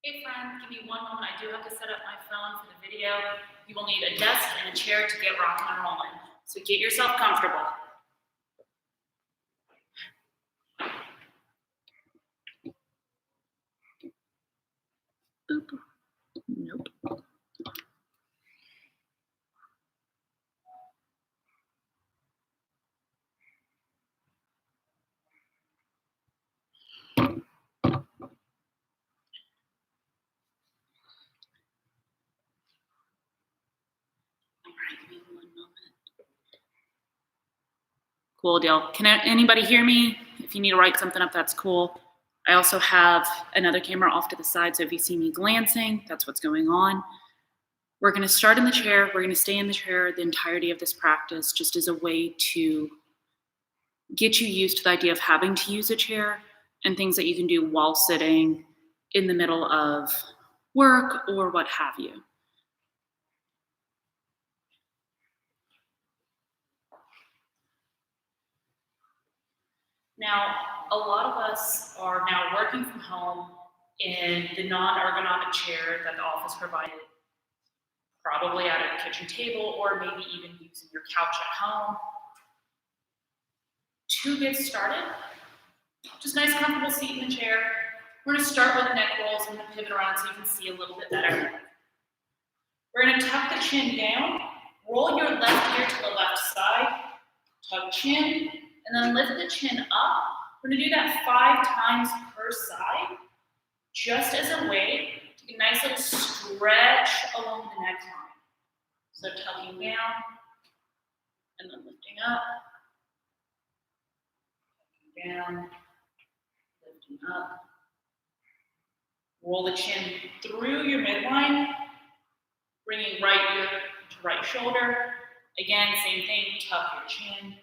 Hey friend, give me one moment. I do have to set up my phone for the video. You will need a desk and a chair to get rocking and rolling. So get yourself comfortable. Boop. Nope. Alright, give me one moment. Cool deal. Can anybody hear me? If you need to write something up, that's cool. I also have another camera off to the side, so if you see me glancing, that's what's going on. We're going to start in the chair. We're going to stay in the chair the entirety of this practice, just as a way to get you used to the idea of having to use a chair and things that you can do while sitting in the middle of work or what have you. Now, a lot of us are now working from home in the non-ergonomic chair that the office provided, probably at a kitchen table or maybe even using your couch at home. To get started, just nice comfortable seat in the chair. We're going to start with neck rolls. I'm going to pivot around so you can see a little bit better. We're going to tuck the chin down, roll your left ear to the left side, tuck chin, and then lift the chin up. We're going to do that 5 times per side, just as a way to get a nice little stretch along the neckline. So tucking down, and then lifting up, tucking down, lifting up. Roll the chin through your midline, bringing right ear to right shoulder. Again, same thing, tuck your chin,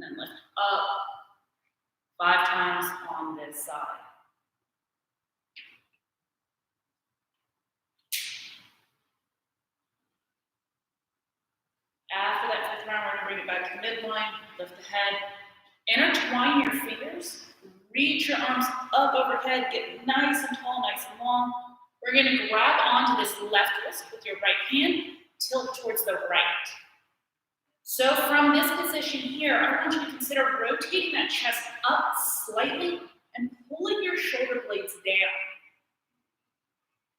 and then lift up 5 times on this side. After that 5th round, we're going to bring it back to the midline, lift the head, intertwine your fingers, reach your arms up overhead, get nice and tall, nice and long. We're going to grab onto this left wrist with your right hand, tilt towards the right. So from this position here, I want you to consider rotating that chest up slightly and pulling your shoulder blades down.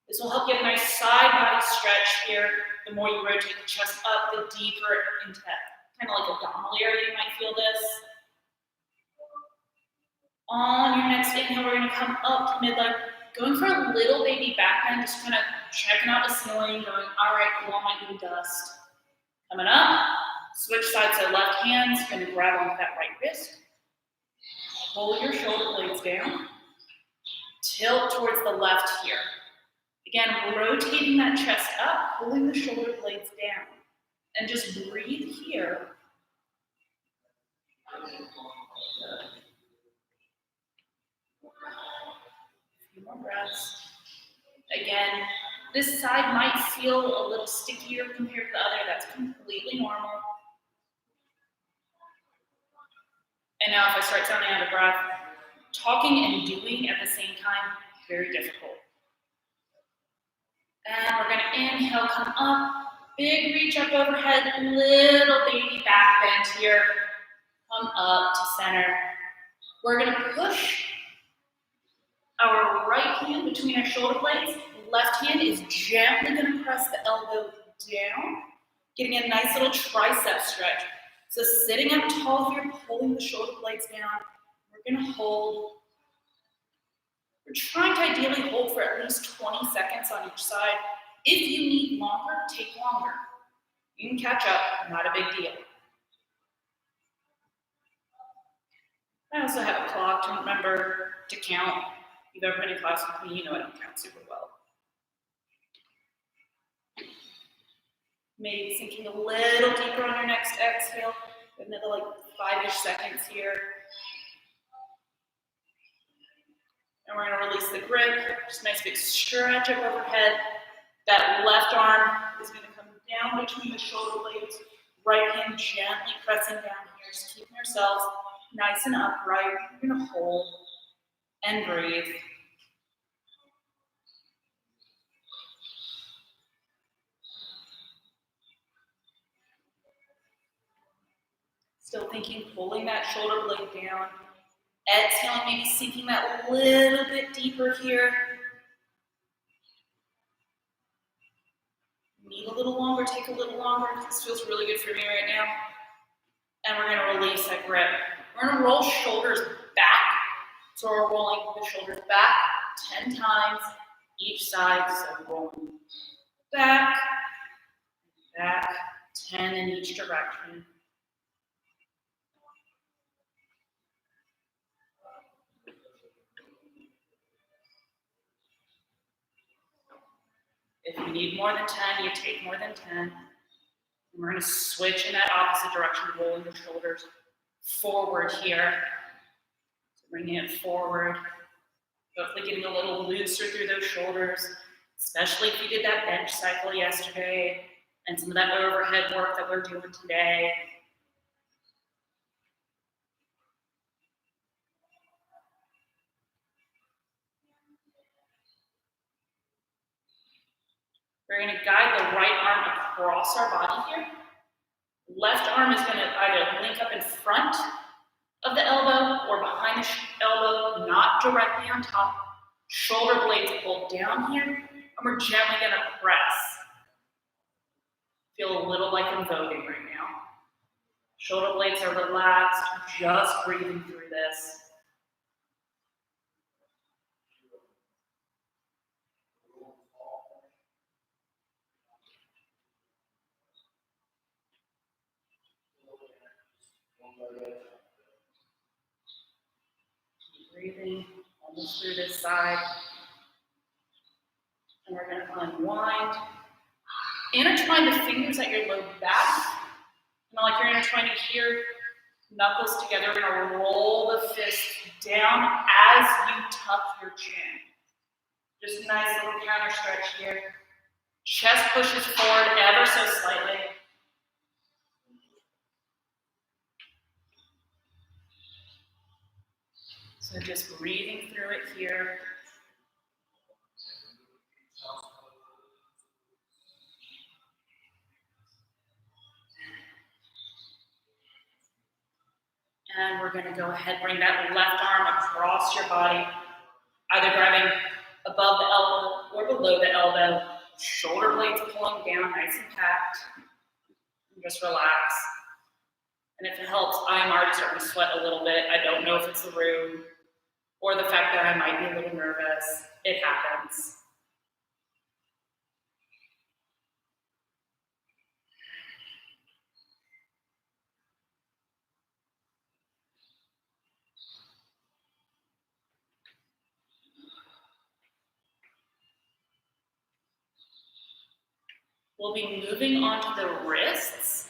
This will help get a nice side body stretch here. The more you rotate the chest up, the deeper into that kind of like abdominal area you might feel this. On your next inhale, we're going to come up to midline, going for a little baby back bend, just kind of checking out the ceiling, going, all right, cool, I might need dust. Coming up, switch sides to left hand, going to grab onto that right wrist. Pull your shoulder blades down. Tilt towards the left here. Again, rotating that chest up, pulling the shoulder blades down. And just breathe here. A few more breaths. Again, this side might feel a little stickier compared to the other. That's completely normal. And now if I start sounding out of breath, talking and doing at the same time, very difficult. And we're going to inhale, come up, big reach up overhead, little baby back bend here. Come up to center. We're going to push our right hand between our shoulder blades. Left hand is gently going to press the elbow down, getting a nice little tricep stretch. So sitting up tall here, pulling the shoulder blades down. We're going to hold. We're trying to ideally hold for at least 20 seconds on each side. If you need longer, take longer. You can catch up, not a big deal. I also have a clock to remember to count. If you've ever been in class with me, you know I don't count super well. Maybe sinking a little deeper on your next exhale. Another like 5-ish seconds here. And we're going to release the grip. Just a nice big stretch up overhead. That left arm is going to come down between the shoulder blades. Right hand gently pressing down here. Just keeping ourselves nice and upright. We're going to hold and breathe. Still thinking, pulling that shoulder blade down. Exhaling, maybe sinking that little bit deeper here. Need a little longer, take a little longer. This feels really good for me right now. And we're gonna release that grip. We're gonna roll shoulders back. So we're rolling the shoulders back 10 times each side. So rolling back, back, 10 in each direction. If you need more than 10, you take more than 10. And we're going to switch in that opposite direction, rolling the shoulders forward here. So bringing it forward. Hopefully getting a little looser through those shoulders, especially if you did that bench cycle yesterday and some of that overhead work that we're doing today. We're going to guide the right arm across our body here. Left arm is going to either link up in front of the elbow or behind the elbow, not directly on top. Shoulder blades pulled down here, and we're gently going to press. Feel a little like I'm voguing right now. Shoulder blades are relaxed, just breathing through this. Keep breathing, almost through this side. And we're going to unwind. Intertwine the fingers at your low back. Like you're intertwining here, knuckles together. We're going to roll the fist down as you tuck your chin. Just a nice little counter stretch here. Chest pushes forward ever so slightly. So just breathing through it here. And we're going to go ahead, bring that left arm across your body, either grabbing above the elbow or below the elbow. Shoulder blades pulling down, nice and packed. And just relax. And if it helps, I'm already starting to sweat a little bit. I don't know if it's the room or the fact that I might be a little nervous. It happens. We'll be moving on to the wrists.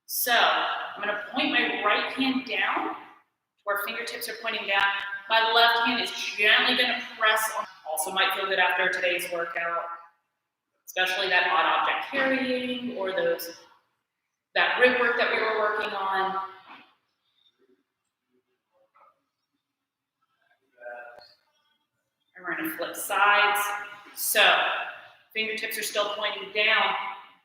So I'm going to point my right hand down where fingertips are pointing down. My left hand is gently going to press on. Also might feel good after today's workout, especially that odd object carrying or that rib work that we were working on. And we're going to flip sides. So fingertips are still pointing down.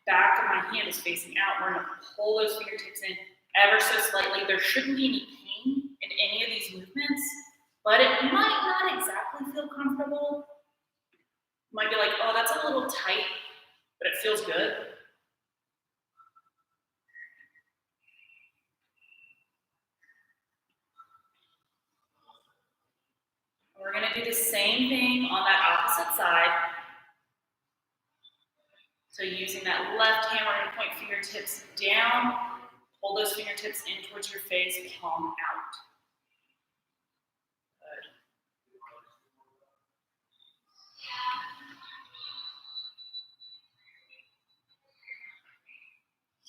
Back of my hand is facing out. We're going to pull those fingertips in ever so slightly. There shouldn't be any pain in any of these movements, but it might not exactly feel comfortable. You might be like, oh, that's a little tight, but it feels good. We're going to do the same thing on that opposite side. So using that left hand, we're going to point fingertips down, pull those fingertips in towards your face, palm out. Good.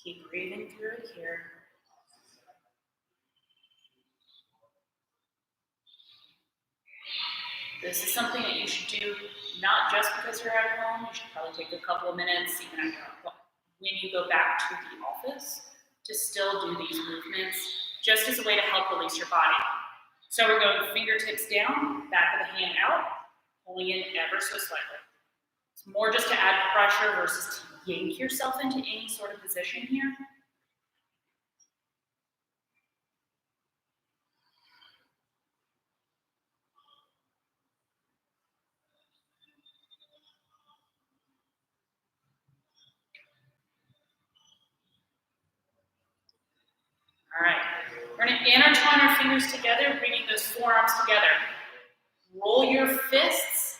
Keep breathing through it here. This is something that you should do not just because you're at home. You should probably take a couple of minutes, even when you go back to the office, to still do these movements, just as a way to help release your body. So we're going fingertips down, back of the hand out, pulling in ever so slightly. It's more just to add pressure versus to yank yourself into any sort of position here. All right, we're gonna intertwine our fingers together, bringing those forearms together. Roll your fists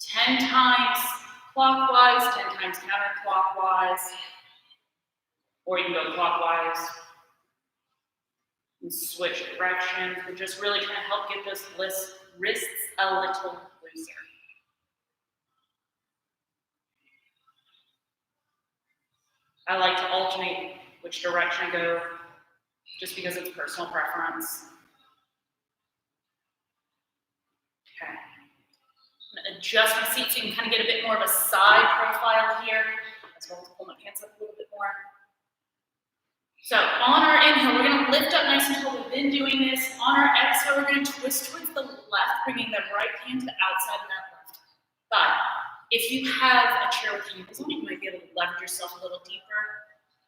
10 times clockwise, 10 times counterclockwise, or you can go clockwise and switch directions. We're just really trying to help get those wrists a little looser. I like to alternate which direction I go, just because it's personal preference. Okay. I'm gonna adjust my seat so you can kind of get a bit more of a side profile here, as well as pull my pants up a little bit more. So on our inhale, we're gonna lift up nice and tall. We've been doing this. On our exhale, we're gonna twist towards the left, bringing the right hand to the outside of that left thigh. If you have a chair with heels on, you might be able to leverage yourself a little deeper.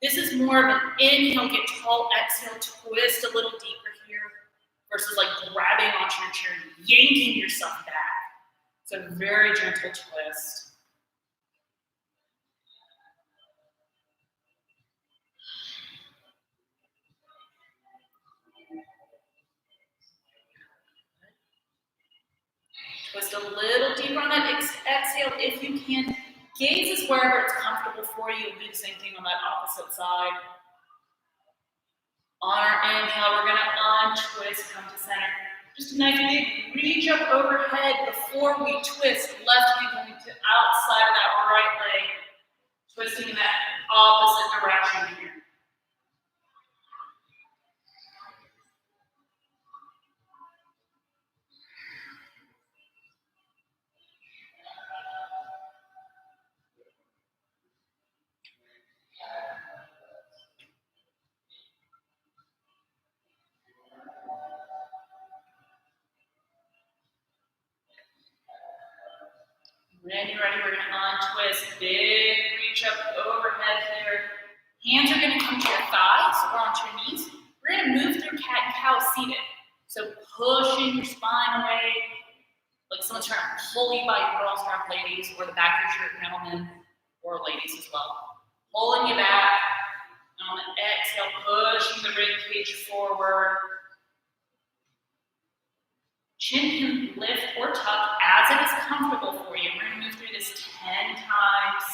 This is more of an inhale, get tall, exhale, twist a little deeper here, versus like grabbing onto your chair and yanking yourself back. So very gentle twist. Twist a little deeper on that exhale if you can. Gaze is wherever it's comfortable for you. Do the same thing on that opposite side. On our inhale, we're gonna untwist, come to center. Just a nice big reach up overhead before we twist. Left hand coming to outside of that right leg. Twisting in that opposite direction here. When you're ready, we're gonna untwist, big reach up overhead here. Hands are gonna come to your thighs or onto your knees. We're gonna move through cat and cow seated. So pushing your spine away, like someone's trying to pull you by your girl strap, ladies, or the back of your shirt, gentlemen, or ladies as well. Pulling you back. On the exhale, pushing the rib cage forward. Chin can lift or tuck as it is comfortable for you. We're going to move through this 10 times.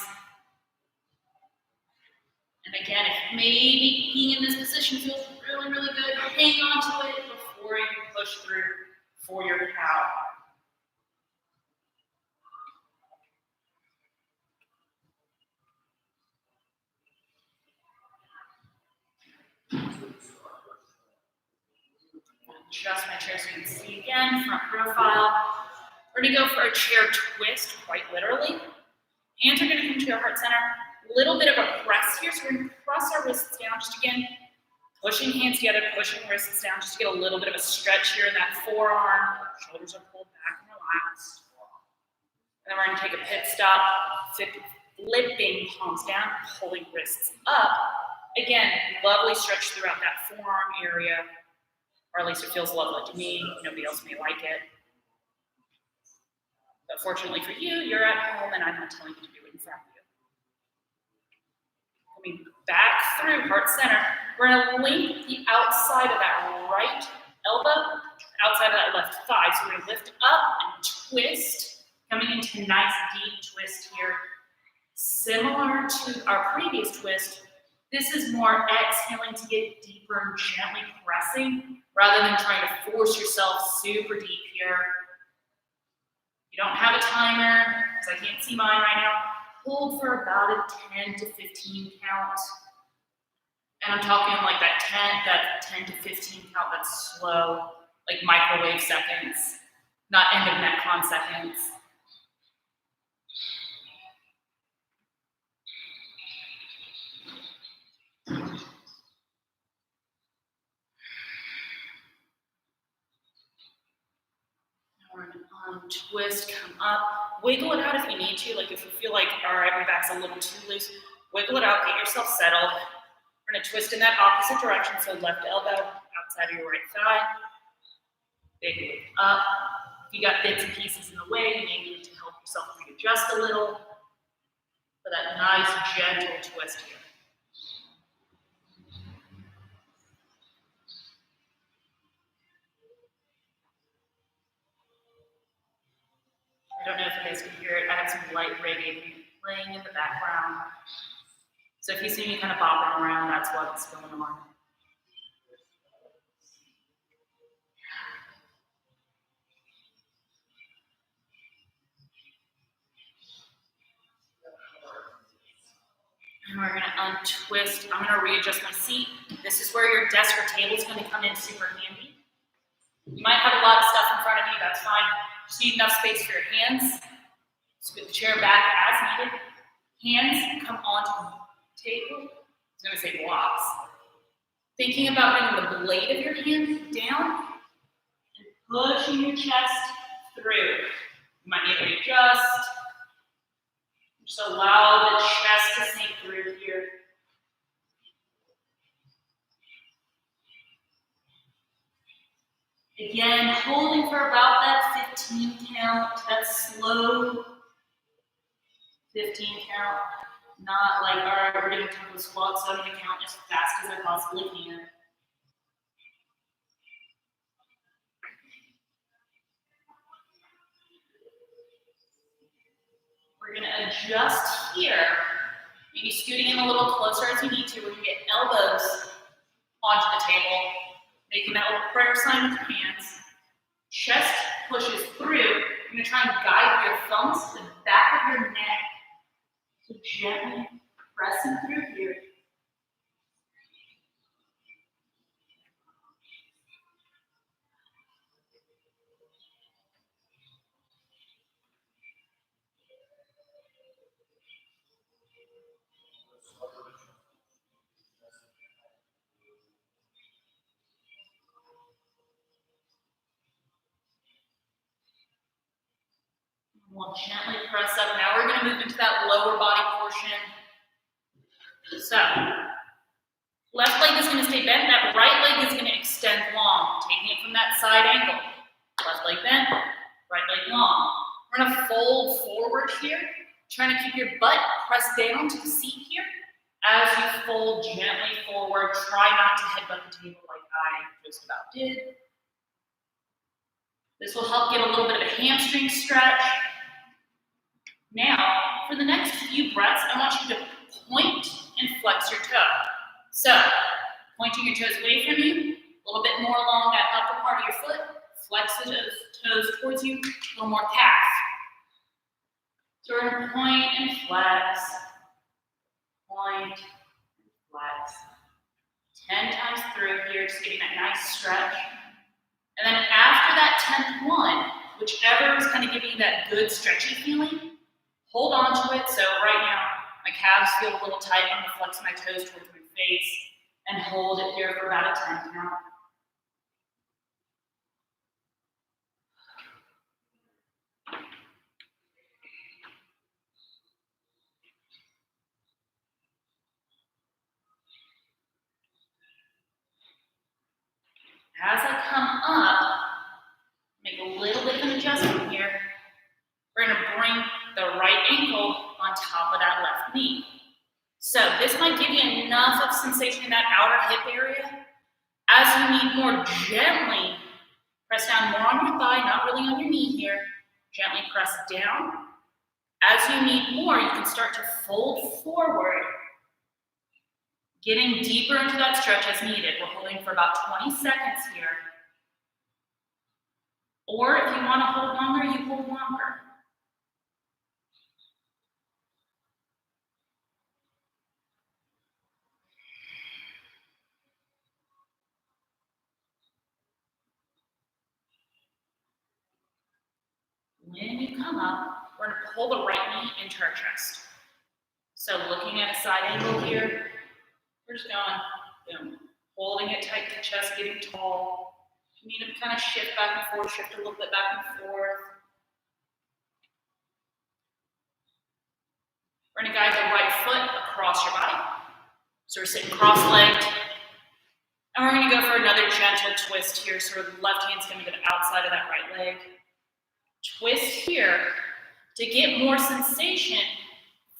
And again, if maybe being in this position feels really, really good, hang on to it before you push through for your cow. Adjust my chair so you can see again, front profile. We're gonna go for a chair twist, quite literally. Hands are gonna come to your heart center. A little bit of a press here, so we're gonna press our wrists down, just again, pushing hands together, pushing wrists down, just to get a little bit of a stretch here in that forearm. Shoulders are pulled back and relaxed. And then we're gonna take a pit stop, flipping palms down, pulling wrists up. Again, lovely stretch throughout that forearm area. Or at least it feels lovely to me. Nobody else may like it. But fortunately for you, you're at home and I'm not telling you to do it in front of you. Coming back through heart center, we're gonna link the outside of that right elbow, outside of that left thigh. So we're gonna lift up and twist, coming into nice deep twist here. Similar to our previous twist, this is more exhaling to get deeper and gently pressing, rather than trying to force yourself super deep here. You don't have a timer, because I can't see mine right now. Hold for about a 10 to 15 count. And I'm talking like that 10 to 15 count that's slow, like microwave seconds, not end of Metcon seconds. Twist, come up, wiggle it out if you need to. Like if you feel like, all right, my back's a little too loose, wiggle it out, get yourself settled. We're gonna twist in that opposite direction, so left elbow outside of your right thigh. Big lift up. If you got bits and pieces in the way, you may need to help yourself readjust a little for that nice, gentle twist here. guys can hear it. I have some light reggae playing in the background. So if you see me kind of bopping around, that's what's going on. And we're gonna untwist. I'm gonna readjust my seat. This is where your desk or table is gonna come in super handy. You might have a lot of stuff in front of you, that's fine. Just need enough space for your hands. Scoot the chair back as needed. Hands come onto the table. I was gonna say blocks. Thinking about bringing the blade of your hand down and pushing your chest through. You might need to adjust. Just allow the chest to sink through here. Again, holding for about that 15 count, that slow 15 count. Not like, all right, we're doing tempo squats, so I'm gonna count as fast as I possibly can. We're gonna adjust here, maybe scooting in a little closer as you need to. We're gonna get elbows onto the table, making that little prayer sign with your hands. Chest pushes through. You're gonna try and guide your thumbs to the back of your neck. So gently pressing through here. We'll gently press up. Now we're going to move into that lower body portion. So, left leg is going to stay bent. That right leg is going to extend long, taking it from that side angle. Left leg bent, right leg long. We're going to fold forward here, trying to keep your butt pressed down to the seat here. As you fold gently forward, try not to headbutt the table like I just about did. This will help get a little bit of a hamstring stretch. Now, for the next few breaths, I want you to point and flex your toe. So, pointing your toes away from you, a little bit more along that upper part of your foot, flex the toes towards you, a little more calf. So we're going to point and flex, point and flex. 10 times through here, just getting that nice stretch. And then after that 10th one, whichever is kind of giving you that good stretchy feeling, hold on to it. So right now, my calves feel a little tight. I'm going to flex my toes towards my face and hold it here for about a 10 count. As I come up, make a little bit of an adjustment here. We're going to bring the right ankle on top of that left knee. So this might give you enough of sensation in that outer hip area. As you need more, gently press down more on your thigh, not really on your knee here. Gently press down. As you need more, you can start to fold forward, getting deeper into that stretch as needed. We're holding for about 20 seconds here. Or if you want to hold longer, you hold longer. When you come up, we're going to pull the right knee into our chest. So looking at a side angle here, we're just going, boom, holding it tight to the chest, getting tall. You need to kind of shift back and forth, shift a little bit back and forth. We're going to guide the right foot across your body. So we're sitting cross-legged. And we're going to go for another gentle twist here. So the left hand's going to go to the outside of that right leg. Twist here. To get more sensation,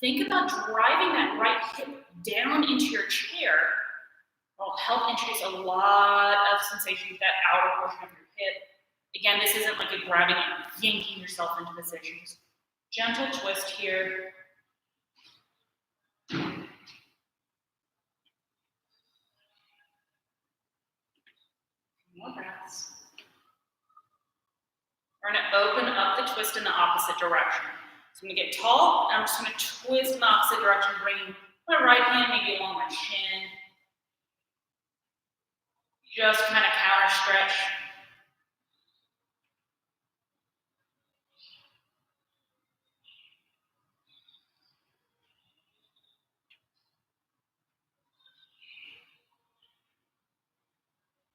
think about driving that right hip down into your chair. It'll help introduce a lot of sensation to that outer portion of your hip. Again, this isn't like a grabbing and yanking yourself into position. Just Gentle twist here. More breaths. We're going to open up the twist in the opposite direction. So I'm going to get tall, and I'm just going to twist in the opposite direction, bringing my right hand maybe along my chin. Just kind of counter stretch.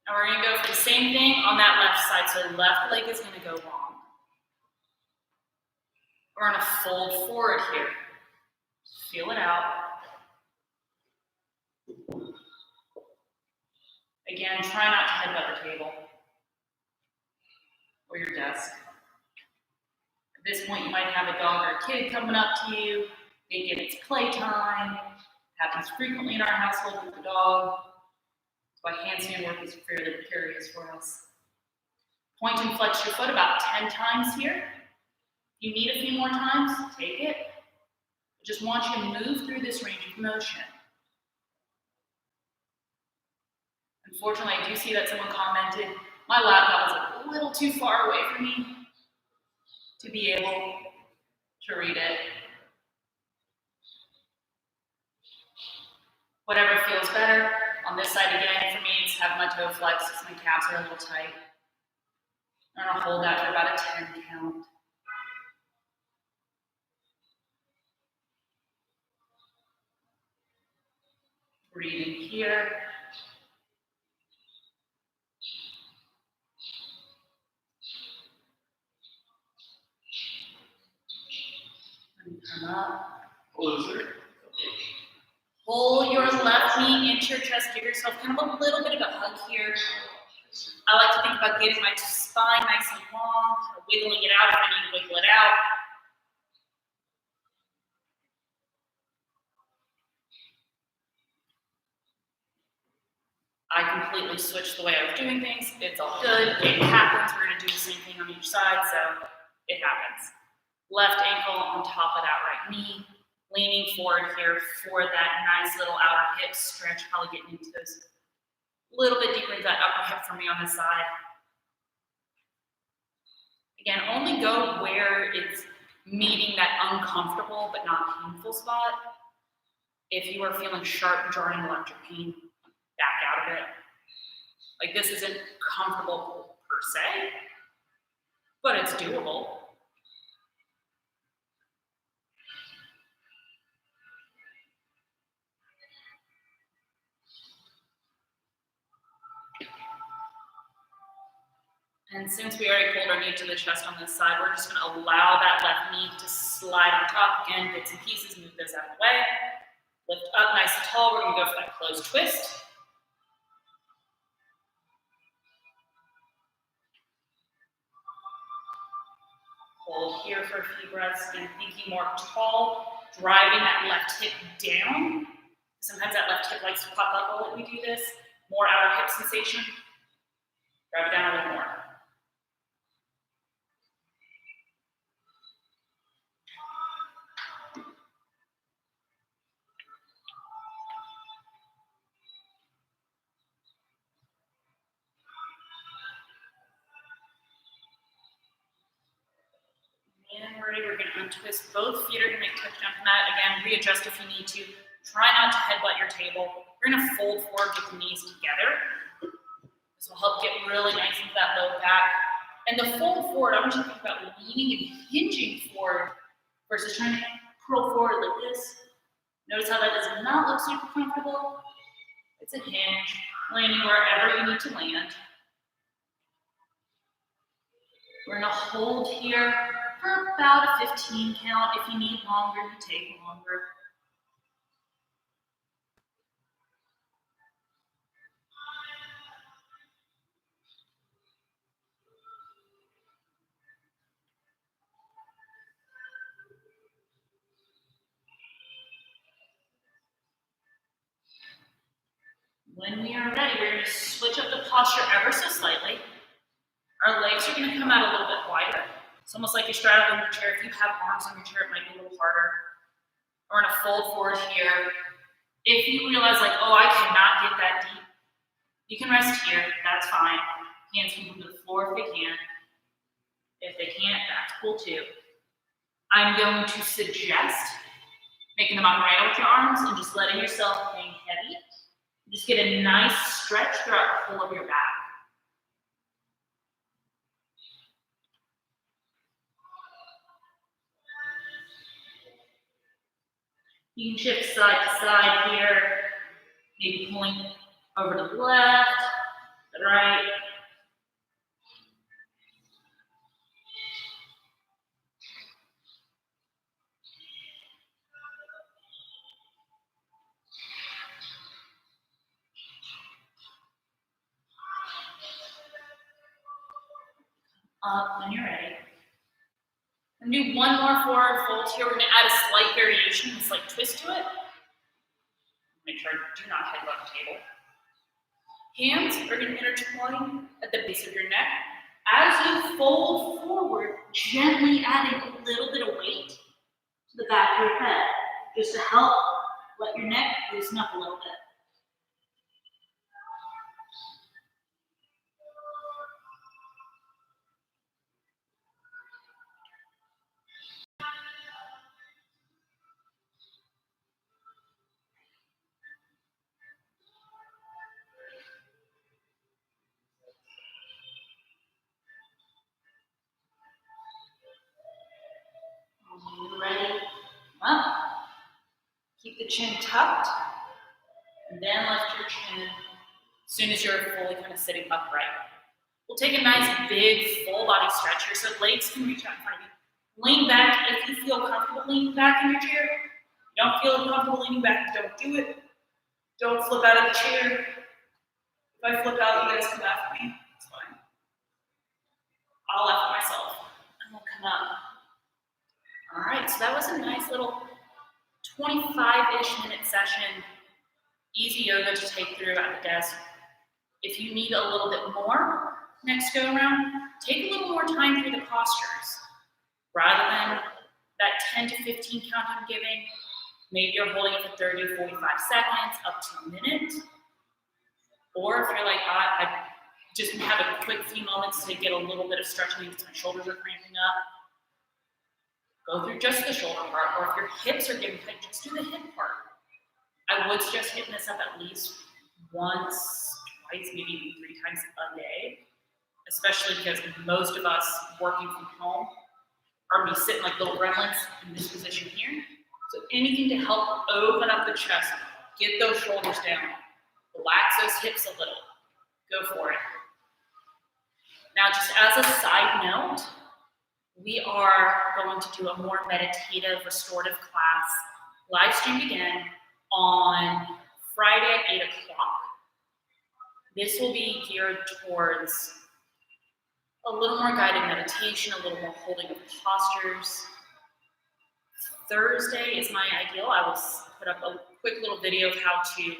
And we're going to go for the same thing on that left side. So the left leg is going to go long. We're going to fold forward here. Feel it out. Again, try not to headbutt the table or your desk. At this point, you might have a dog or a kid coming up to you. They get its playtime. Happens frequently in our household with the dog. That's why handstand work is fairly precarious for us. Point and flex your foot about 10 times here. If you need a few more times, take it. I just want you to move through this range of motion. Unfortunately, I do see that someone commented, my laptop is a little too far away from me to be able to read it. Whatever feels better. On this side again, for me, it's have my toe flex, my calves are a little tight. I'm gonna hold that for about a 10 count. Breathing here. And come up. Pull your left knee into your chest. Give yourself kind of a little bit of a hug here. I like to think about getting my spine nice and long, kind of wiggling it out if I need to wiggle it out. I completely switched the way I was doing things. It's all good. It happens. We're going to do the same thing on each side, so it happens. Left ankle on top of that right knee. Leaning forward here for that nice little outer hip stretch. Probably getting into those a little bit deeper into that upper hip for me on this side. Again, only go where it's meeting that uncomfortable but not painful spot. If you are feeling sharp, jarring electric pain, back out of it. Like this isn't comfortable per se, but it's doable. And since we already pulled our knee to the chest on this side, we're just going to allow that left knee to slide on top. Again, bits and pieces, move those out of the way. Lift up nice and tall. We're going to go for that closed twist. Hold here for a few breaths. And thinking more tall, driving that left hip down. Sometimes that left hip likes to pop up while we do this. More outer hip sensation. Drive it down a little more. And we're ready. We're going to untwist both feet. Are going to make touchdown from that. Again, readjust if you need to. Try not to headbutt your table. We're going to fold forward with the knees together. This will help get really nice into that low back. And the fold forward, I want you to think about leaning and hinging forward versus trying to curl forward like this. Notice how that does not look super comfortable. It's a hinge, landing wherever you need to land. We're going to hold here for about a 15 count. If you need longer, you take longer. When we are ready, we're going to switch up the posture ever so slightly. Our legs are going to come out a little bit wider. It's almost like you're straddling your chair. If you have arms on your chair, it might be a little harder. We're gonna fold forward here. If you realize like, oh, I cannot get that deep, you can rest here, that's fine. Hands can move to the floor if they can. If they can't, that's cool too. I'm going to suggest making them upright with your arms and just letting yourself hang heavy. Just get a nice stretch throughout the whole of your back. You can shift side to side here, maybe pulling over to the left, the right. Up when you're ready. I'm gonna do one more forward fold here. We're gonna add a slight variation, a slight twist to it. Make sure I do not headbutt the table. Hands are gonna intertwine at the base of your neck. As you fold forward, gently adding a little bit of weight to the back of your head, just to help let your neck loosen up a little bit. When you're ready, come up. Keep the chin tucked, and then lift your chin as soon as you're fully kind of sitting upright. We'll take a nice big full body stretch here so legs can reach out in front of you. Lean back if you feel comfortable leaning back in your chair. If you don't feel comfortable leaning back, don't do it. Don't flip out of the chair. If I flip out, you guys come after me. It's fine. I'll laugh at myself. I'm gonna come up. All right, so that was a nice little 25-ish minute session. Easy yoga to take through at the desk. If you need a little bit more next go around, take a little more time through the postures. Rather than that 10 to 15 count I'm giving, maybe you're holding it for 30 or 45 seconds, up to a minute. Or if you're like, I just have a quick few moments to get a little bit of stretching because my shoulders are cramping up, go through just the shoulder part. Or if your hips are getting tight, just do the hip part. I would suggest hitting this up at least once, twice, maybe even 3 times a day, especially because most of us working from home are gonna be sitting like little gremlins in this position here. So anything to help open up the chest, get those shoulders down, relax those hips a little, go for it. Now, just as a side note, we are going to do a more meditative, restorative class, live streamed again on Friday at 8 o'clock. This will be geared towards a little more guided meditation, a little more holding of postures. Thursday is my ideal. I will put up a quick little video of how to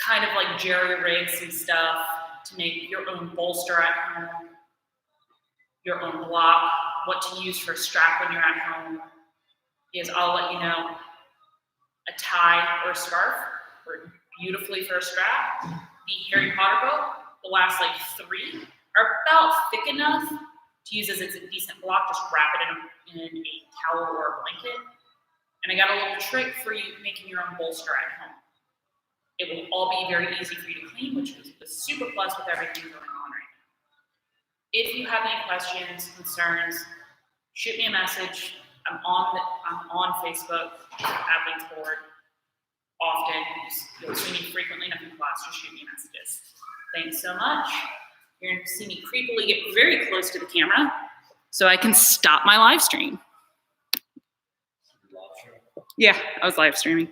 kind of like jerry-rig some stuff to make your own bolster at home, your own block, what to use for a strap when you're at home. Is I'll let you know a tie or a scarf work beautifully for a strap. The Harry Potter bow, the last like 3 are about thick enough to use as a decent block. Just wrap it in a towel or a blanket. And I got a little trick for you making your own bolster at home. It will all be very easy for you to clean, which is the super plus with everything going on right now. If you have any questions, concerns, shoot me a message. I'm on Facebook, Athletes Board, often. You'll see me frequently enough in class. Just shoot me messages. Thanks so much. You're going to see me creepily get very close to the camera so I can stop my live stream. Yeah, I was live streaming.